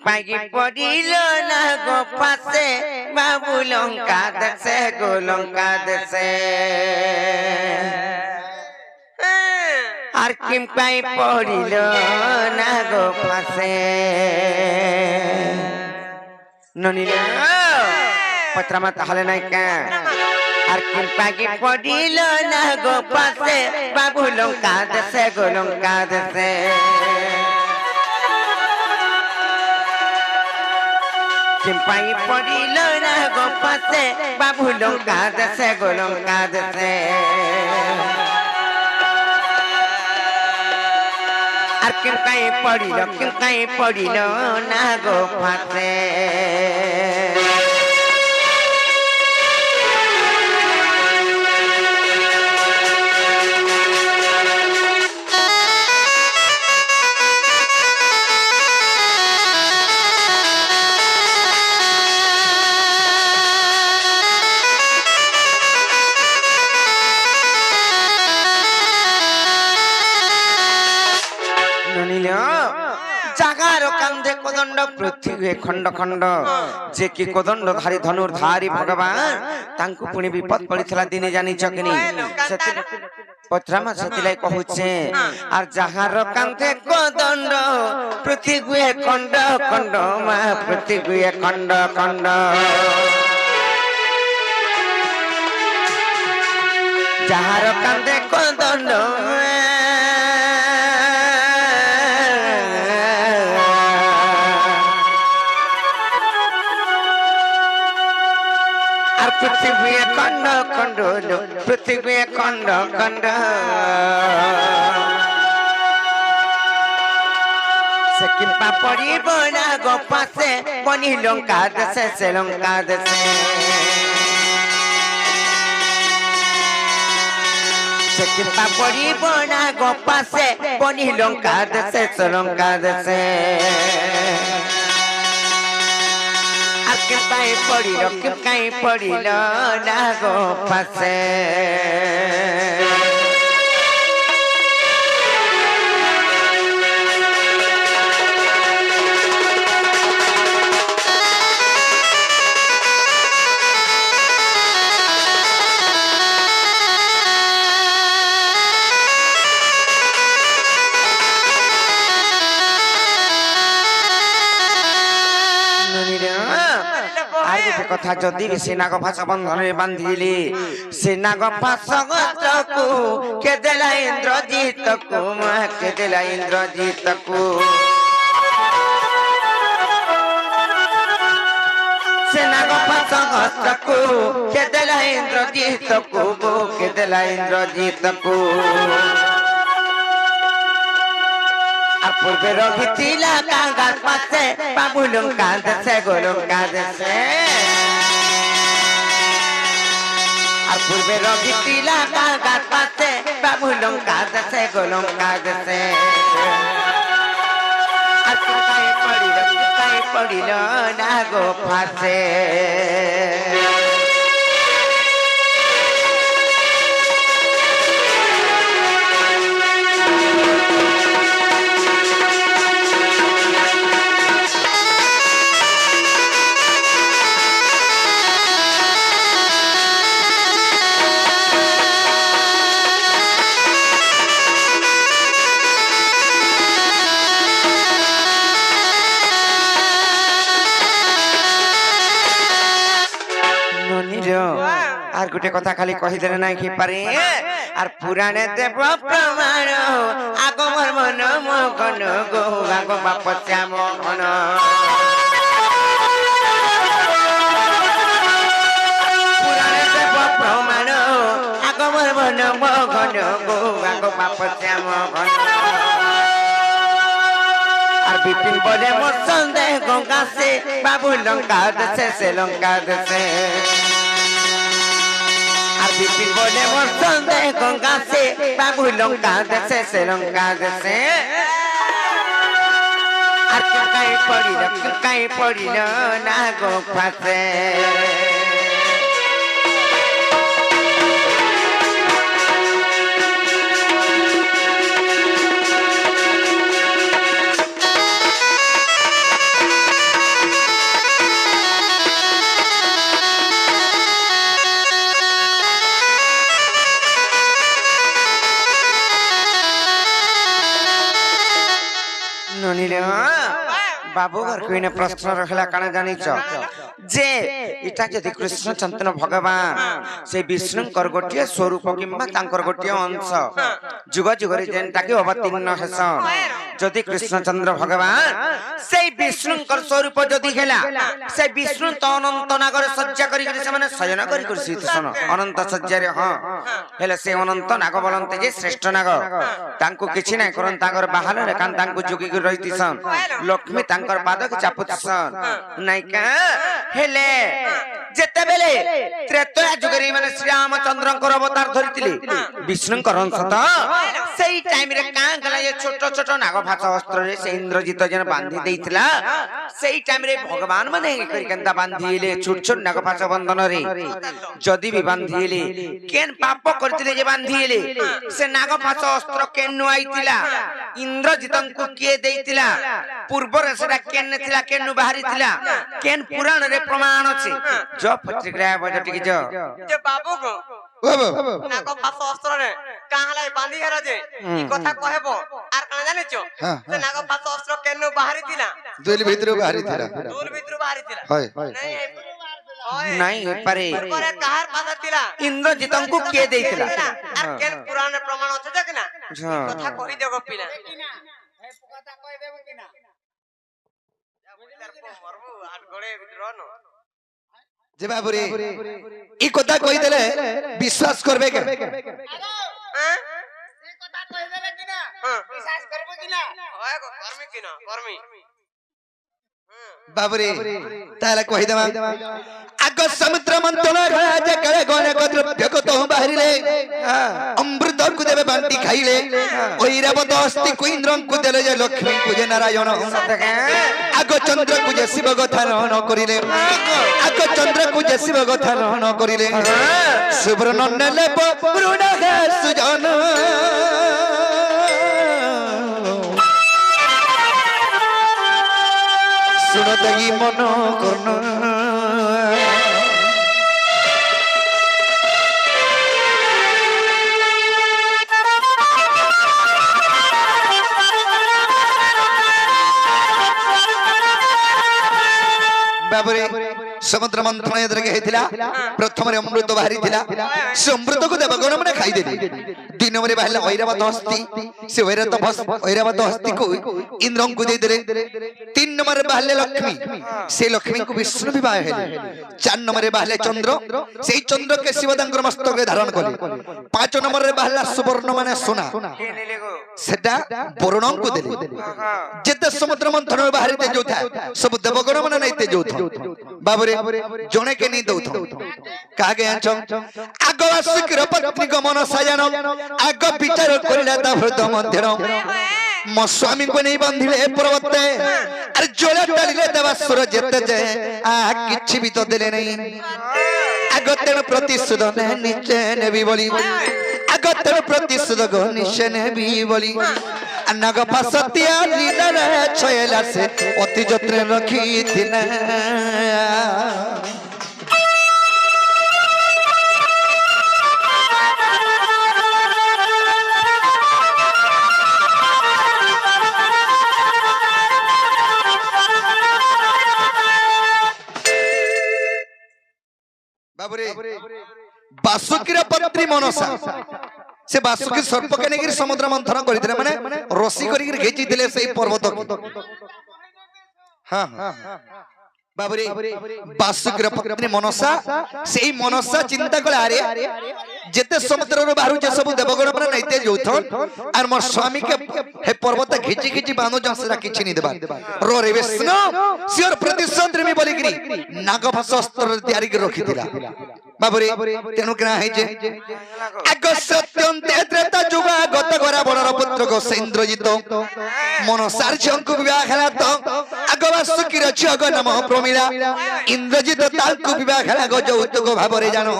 পাগি পড়িল না গো পাশে বাবু লঙ্কা দেশে গো লঙ্কা দেশে আর কিম পাই পড়িল না গো পাশে ননিল পত্রামা তাহলে নাই কা আর কিম পাগি পড়িল না গো পাশে বাবু লঙ্কা দেশে গো লঙ্কা দেশে চিম্পাই পড়িল না গো পাশে বাবু লঙ্কা দেশে গো লঙ্কা দেশে আর কিমকাই পড়িল না গো পাশে জাগার কান্ধে কোদণ্ড পৃথিবী খণ্ড খণ্ড যে কি কোদণ্ড ধারী ধনুর ধারী ভগবান তাଙ୍କୁ পুଣି বিপদ পড়িଥିଲା দিনে জানিଛ କି নি পত্রামা ସେଥିଲାଗି କହୁଛେ আর যাহার কান্ধে কোদণ্ড পৃথিবী খণ্ড খণ্ড মা পৃথিবী খণ্ড খণ্ড যাহার কান্ধে কোদণ্ড পৃথিবী খণ্ড খণ্ড পৃথিবী খণ্ড খণ্ড সে কিম্পা পড়িব না গো পাশে বনি লঙ্কা দেশে সে লঙ্কা দেশে সে কিম্পা পড়িব না গো পাশে বনি লঙ্কা দেশে সে লঙ্কা দেশে কিমকাই পড়িল না গো পাশে কথা যদি সে নাগ ভাষা বন্ধনে বাঁধিলি সে নাগ ভাষাকু কে দেলা ইন্দ্রজিতকু কে দেলা ইন্দ্রজিতকু সে নাগ ভাষাকু কে দেলা ইন্দ্রজিতকু কে দেলা ইন্দ্রজিতকু আর পূর্বে রহিছিলা কাঙ্গাল পাশে বাবু লঙ্কা দেশে গো লঙ্কা দেশে আর পূর্বে রহিছিলা কাঙ্গাল পাশে বাবু লঙ্কা দেশে গো লঙ্কা দেশে আর কিমকাই পড়িল না গো পাশে আর গোটে কথা খালি কহিদেলে নাই কি পারে আর পুরাণে দেব প্রমাণ আগমর মন মগন গো আগ বাপ শ্যাম ঘন পুরাণে দেব প্রমাণ আগমর মন মগন গো আগ বাপ শ্যাম ঘন আর বিপিন বলে মোর সন্দেহ গঙ্গা সে বাবু লঙ্কা দেশে সে লঙ্কা দেশে আর বিপিন বলে মোর সন্দেহ গঙ্গা সে বাবু লঙ্কা দেশে সে লঙ্কা দেশে আর কিমকাই পড়িল না গো পাশে बाबू घर कोई प्रश्न रखला काना जानी जे इटा जदि कृष्ण चंद्र भगवान से विष्णु गोटे स्वरूप किंबा गोटे अंश जुग जुगरे जेनटा कि अवतीर्ण हेस जदि कृष्ण चंद्र भगवान से विष्णु स्वरूप जदि हेला से विष्णु तो अनंत नागर सज्जा करी से माने शयन करी सन अनंत सज्जा रे हां हेले से अनंत नाग बोलंते जे श्रेष्ठ नाग तांको किछि नै करन तांकर बाहर रे कान तांको जोगी के रहिति सन लक्ष्मी तांकर पाद के चापुत सन नै का हेले जेते बेले त्रेतया जुगरे माने श्री रामचंद्र कर अवतार धरितिले विष्णु करन सत सेही टाइम रे का गला ये छोटो छोटो नाग भाषा अस्त्र रे से इंद्रजित जन बांधी देइतिला सेही टाइम रे भगवान माने करी केनता बांधीले छोट छोट नाग भाषा बंधन रे जदी भी बांधीले केन पाप करतिले जे बांधीले से नाग भाषा अस्त्र केन आइतिला इंद्रजितन को किए देइतिला पूर्व रे सेटा केन थिला केन बाहरी थिला केन पुराण रे प्रमाण अछि जो पत्रिका बजट की जो बाबू को नाको भाषा अस्त्र रे काहला बांधी हेरा जे ई कथा कहबो आर काना जाने छो से नाको भाषा अस्त्र केनो बाहरी थिला दूल भीतर बाहरी थिला होय नहीं पारे करे कहार भाषा थिला इंद्रजितन को के देइतिला आर केन पुराण रे प्रमाण अछि जे किना कथा कहि देबो पिना हे कथा कहि देबो किना मरबो आठ गळे भीतर न जे बाबूरे ई कथा कहि देले विश्वास करबे के हां ई कथा कहि देले किना विश्वास करबो किना होय को कर्मी किना कर्मी बाबूरे ताला कहि देमा आग समुद्र मंथन राज कळे गणे द्रव्य को तो बाहरिले अमृत को देबे बांटी खाइले ओइरावत अस्ति को इंद्रन को देले जे लक्ष्मी को जे नारायण आग चंद्र को जे शिव कथा न करिले आग चंद्र को जे शिव कथा न करिले सुवर्ण नेले पुरुण सुजन सुनतगी मन करना बाबरे समुद्र मंथन एदरे के हेतिला प्रथम रे अमृत बाहरी थिला से अमृत को देवगण माने खाई देली दिन रे बाहला ऐरावत हस्ती से ऐरावत हस्ती को इंद्रन को दे देले तीन नंबर बाहले लक्ष्मी से लक्ष्मी को विष्णु विवाह हेले चार नंबर रे बाहले चंद्र से चंद्र के शिव दांगर मस्तक रे धारण कले पांच नंबर रे बाहला सुवर्ण माने सोना सेटा वरुण को देले जेते समुद्र मंथन बाहरी ते जो था सब देवगण माने नैते जो था बाबरे जणे के नहीं दउथो का गे आछो आगो असुकर पत्नी को मन साजन आगो विचार करला ता हृदय मध्यर मो स्वामी को नहीं बांधिले पर्वते अरे जोला डालिले देवा सुर जेते जे आ किछि भी तो देले नहीं आगो तेन प्रतिशोध ने निचे नेबी बोली आगो तेन प्रतिशोध गो निचे नेबी बोली नग फसतिया लीला छयला से अति जत्न रखी थिना बाबरे बासुकीर पत्री मनसा से बासुकी सर्प के नेगिर समुद्र मंथन करितले माने रसी करिगिर घेची दिले सेही पर्वत हां बाबरे बासुकीर पत्री मनसा सेही मनसा चिंता कले अरे जेते समुद्र रो बाहरु जे सब देवगण माने नैते जोथन आर मोर स्वामी के हे पर्वत घिची घिची बांधो जसरा किछि नि देबा रो रे विष्णु सिर प्रतिशोध रे मी बोलिगिरी नागभाष अस्त्र तयारी के रखितिला बाबरे तेनु केना है जे अग सत्यंते त्रेता जुगा गत गरा बणर पुत्र को इंद्रजित मन सारचंकु विवाह खेला तो अग वासुकीर छग नाम प्रमिला इंद्रजित तांकु विवाह खेला गो जौतुक भाबरे जानो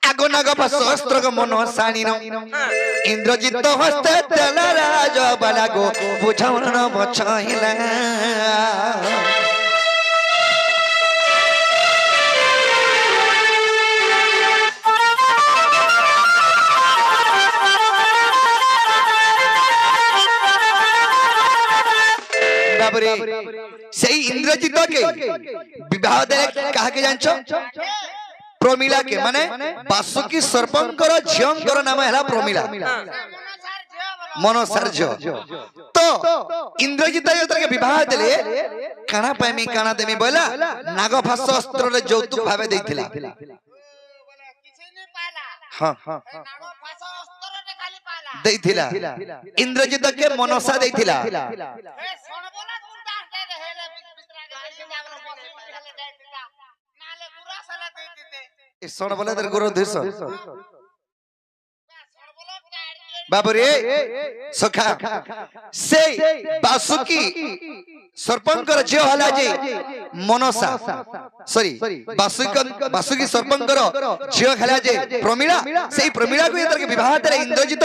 आगो नागभाष अस्त्र को मन सानिन इंद्रजित हस्ते तेला राज बाला गो बुझावन बछाइला बाबरे সেই ইন্দ্রজিৎ কে বিবাহ দেলে কাহাকে জানছো প্রমিলা কে মানে বাসুকি সর্পঙ্কর ঝিয়ঙ্কর নাম হেলা প্রমিলা মনসার ঝিও তো ইন্দ্রজিৎ যেতকে বিবাহ দেলে কানা পাইমি কানা দেমি বলা নাগফাস অস্ত্ররে যৌতুক ভাবে দেইতিলা হ্যাঁ দেইতিলা ইন্দ্রজিৎ কে মনসা দেইতিলা শোন বলে তোর গুরু ধুস বাবুরে সখা সেই বাসুকি সর্পঙ্কর ঝিও হলা যে মনসা সরি বাসুকি সর্পঙ্কর ঝিও খেলা যে প্রমিলা সেই প্রমিলা কু যেতকে বিবাহ দেলে ইন্দ্রজিৎ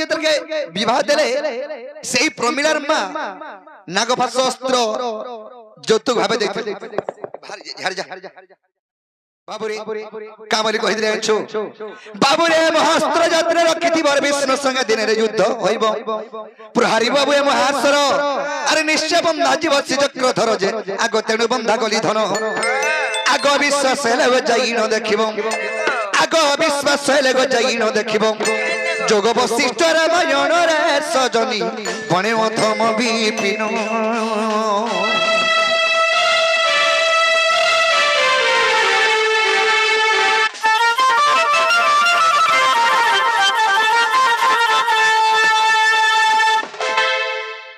যেতকে বিবাহ দেলে সেই প্রমিলার মা নাগফাস অস্ত্র যৌতুক ভাবে দেখতে বাবুরে কামলি কহিলে আছো বাবুরে মহাস্ত্র যাত্রা রখিথিবর বিষ্ণু সঙ্গে দিনের যুদ্ধ হইব প্রহারি বাবু এ মহাস্ত্র আরে নিশ্চয় বন্ধা জীব চক্র ধর যে আগ তেণু বন্ধা গলি ধন আগ বিশ্বাস হেলে যাইন দেখিব আগ বিশ্বাস হেলে যাইন দেখিব যোগ বশিষ্ঠ রামায়ণ রে সজনী বনে অথম বিপিন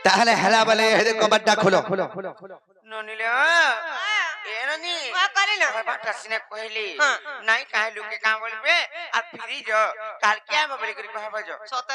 তাহলে হেলা বলে হেদে কবাটটা খোলো ননিলে এননি করিল বাটা সিনে কইলি নাই কাহে লুকে কাম বলবে আর ফিরি যো কাল কে বলি করি কহবা যো সত